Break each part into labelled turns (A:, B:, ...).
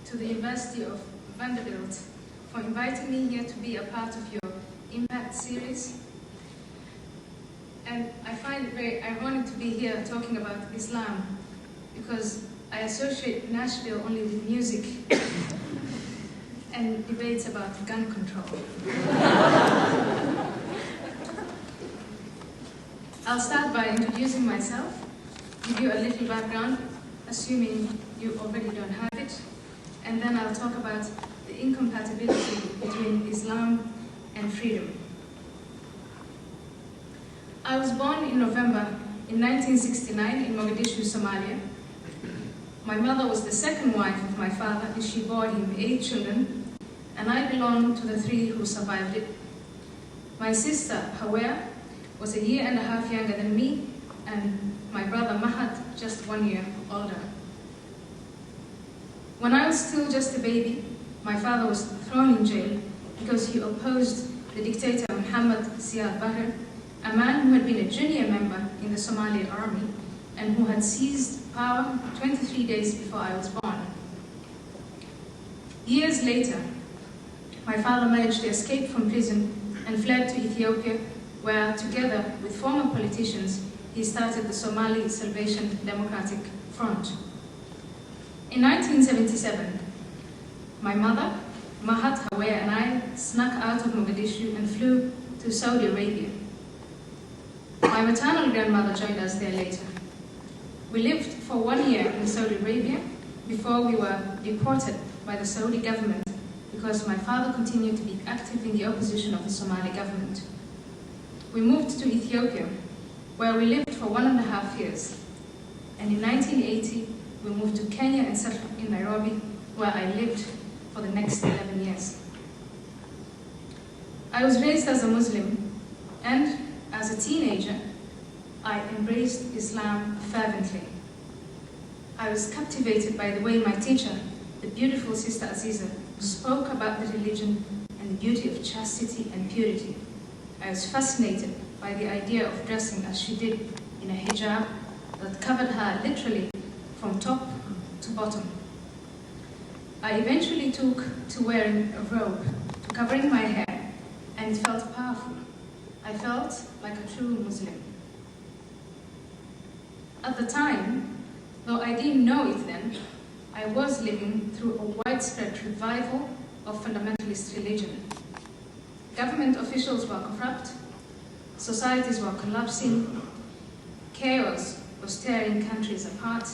A: to the University of Vanderbilt for inviting me here to be a part of your Impact series. And I find it very ironic to be here talking about Islam, because I associate Nashville only with music and debates about gun control. I'll start by introducing myself, give you a little background, assuming you already don't have it, and then I'll talk about the incompatibility between Islam and freedom. I was born in November in 1969 in Mogadishu, Somalia. My mother was the second wife of my father, and she bore him 8 children, and I belong to the 3 who survived it. My sister, Hawa, was a year and a half younger than me, and my brother Mahad just 1 year older. When I was still just a baby, my father was thrown in jail because he opposed the dictator Muhammad Siad Barre, a man who had been a junior member in the Somali army and who had seized power 23 days before I was born. Years later, my father managed to escape from prison and fled to Ethiopia, where, together with former politicians, he started the Somali Salvation Democratic Front. In 1977, my mother, Mahat, Hawa, and I snuck out of Mogadishu and flew to Saudi Arabia. My maternal grandmother joined us there later. We lived for 1 year in Saudi Arabia before we were deported by the Saudi government because my father continued to be active in the opposition of the Somali government. We moved to Ethiopia, where we lived for 1.5 years. And in 1980, we moved to Kenya and settled in Nairobi, where I lived for the next 11 years. I was raised as a Muslim, and as a teenager, I embraced Islam fervently. I was captivated by the way my teacher, the beautiful Sister Aziza, spoke about the religion and the beauty of chastity and purity. I was fascinated by the idea of dressing as she did in a hijab that covered her literally from top to bottom. I eventually took to wearing a robe, to covering my hair, and it felt powerful. I felt like a true Muslim. At the time, though I didn't know it then, I was living through a widespread revival of fundamentalist religion. Government officials were corrupt, societies were collapsing, chaos was tearing countries apart,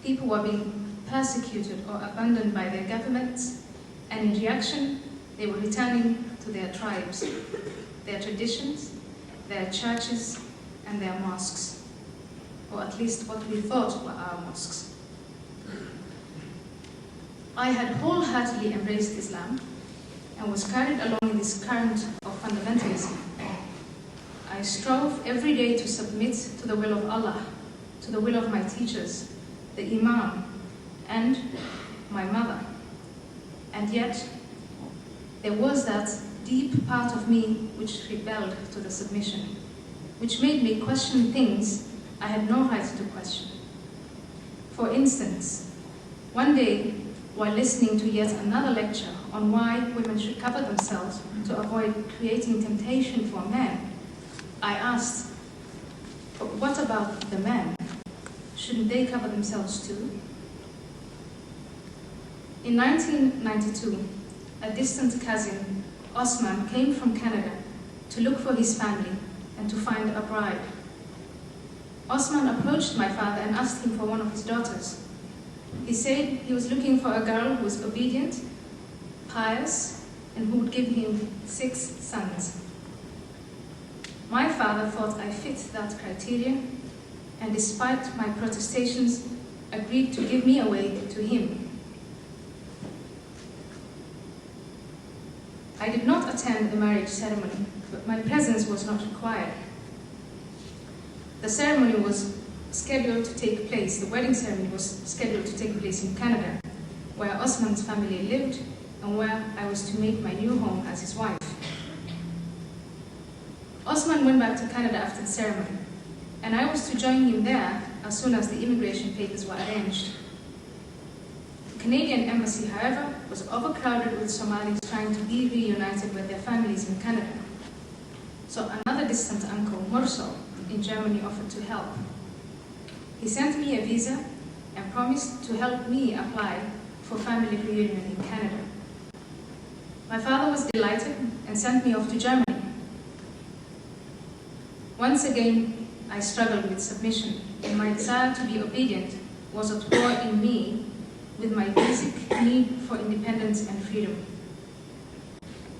A: people were being persecuted or abandoned by their governments, and in reaction, they were returning to their tribes, their traditions, their churches, and their mosques, or at least what we thought were our mosques. I had wholeheartedly embraced Islam and was carried along in this current of fundamentalism. I strove every day to submit to the will of Allah, to the will of my teachers, the Imam, and my mother. And yet, there was that deep part of me which rebelled to the submission, which made me question things I had no right to question. For instance, one day, while listening to yet another lecture on why women should cover themselves to avoid creating temptation for men, I asked, but what about the men? Shouldn't they cover themselves too? In 1992, a distant cousin, Osman, came from Canada to look for his family and to find a bride. Osman approached my father and asked him for one of his daughters. He said he was looking for a girl who was obedient, pious, and who would give him 6 sons. My father thought I fit that criteria, and despite my protestations, agreed to give me away to him. I did not attend the marriage ceremony, but my presence was not required. The ceremony was scheduled to take place, the wedding ceremony was scheduled to take place in Canada, where Osman's family lived and where I was to make my new home as his wife. Osman went back to Canada after the ceremony, and I was to join him there as soon as the immigration papers were arranged. Canadian embassy, however, was overcrowded with Somalis trying to be reunited with their families in Canada. So another distant uncle, Murso, in Germany offered to help. He sent me a visa and promised to help me apply for family reunion in Canada. My father was delighted and sent me off to Germany. Once again, I struggled with submission, and my desire to be obedient was at war in me with my basic need for independence and freedom.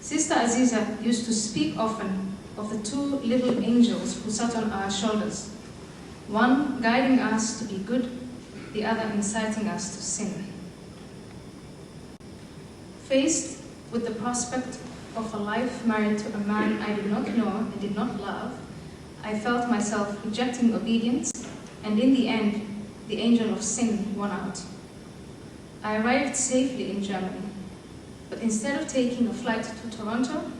A: Sister Aziza used to speak often of the two little angels who sat on our shoulders, one guiding us to be good, the other inciting us to sin. Faced with the prospect of a life married to a man I did not know and did not love, I felt myself rejecting obedience, and in the end, the angel of sin won out. I arrived safely in Germany, but instead of taking a flight to Toronto,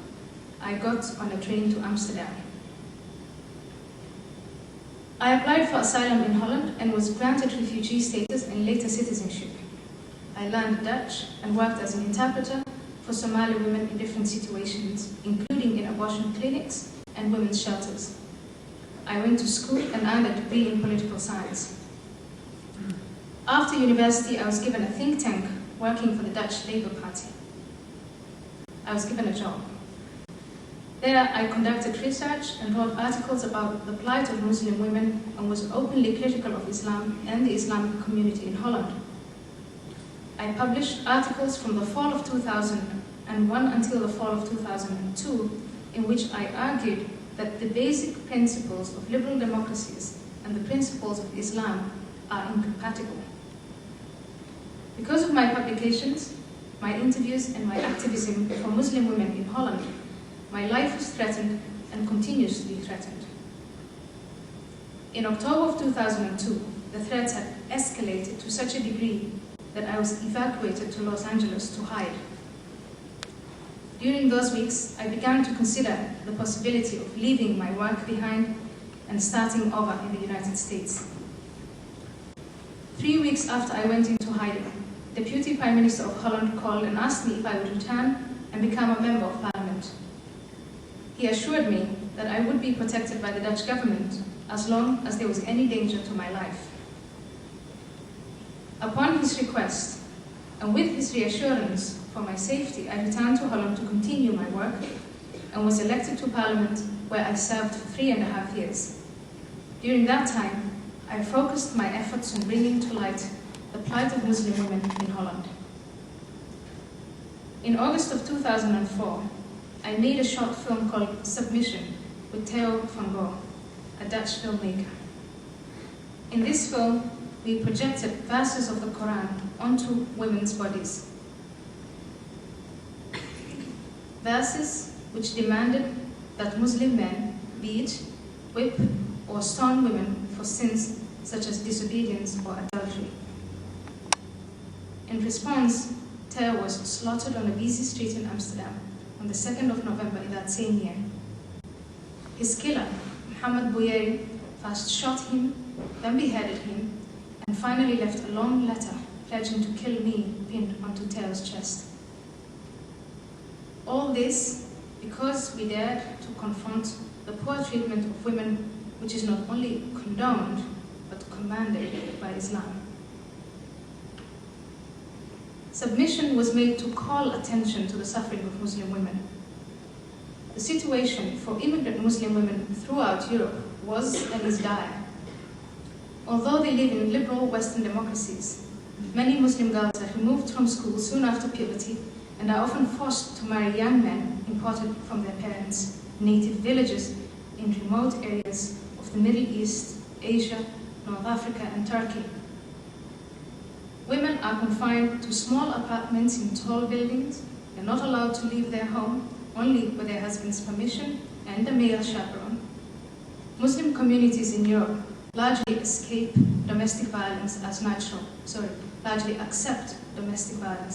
A: I got on a train to Amsterdam. I applied for asylum in Holland and was granted refugee status and later citizenship. I learned Dutch and worked as an interpreter for Somali women in different situations, including in abortion clinics and women's shelters. I went to school and earned a degree in political science. After university, I was given a think tank working for the Dutch Labour Party. I was given a job. There, I conducted research and wrote articles about the plight of Muslim women and was openly critical of Islam and the Islamic community in Holland. I published articles from the fall of 2001 until the fall of 2002, in which I argued that the basic principles of liberal democracies and the principles of Islam are incompatible. Because of my publications, my interviews, and my activism for Muslim women in Holland, my life was threatened and continues to be threatened. In October of 2002, the threats had escalated to such a degree that I was evacuated to Los Angeles to hide. During those weeks, I began to consider the possibility of leaving my work behind and starting over in the United States. 3 weeks after I went into hiding, Deputy Prime Minister of Holland called and asked me if I would return and become a member of Parliament. He assured me that I would be protected by the Dutch government as long as there was any danger to my life. Upon his request, and with his reassurance for my safety, I returned to Holland to continue my work and was elected to Parliament, where I served for 3.5 years. During that time, I focused my efforts on bringing to light the plight of Muslim women in Holland. In August of 2004, I made a short film called Submission with Theo van Gogh, a Dutch filmmaker. In this film, we projected verses of the Quran onto women's bodies. Verses which demanded that Muslim men beat, whip, or stone women for sins such as disobedience or adultery. In response, Theo was slaughtered on a busy street in Amsterdam on the 2nd of November in that same year. His killer, Mohammed Bouyeri, first shot him, then beheaded him, and finally left a long letter pledging to kill me pinned onto Theo's chest. All this because we dared to confront the poor treatment of women, which is not only condoned, but commanded by Islam. Submission was made to call attention to the suffering of Muslim women. The situation for immigrant Muslim women throughout Europe was and is dire. Although they live in liberal Western democracies, many Muslim girls are removed from school soon after puberty and are often forced to marry young men imported from their parents' native villages in remote areas of the Middle East, Asia, North Africa, and Turkey. Women are confined to small apartments in tall buildings. They're not allowed to leave their home, only with their husband's permission and a male chaperone. Muslim communities in Europe largely accept domestic violence as natural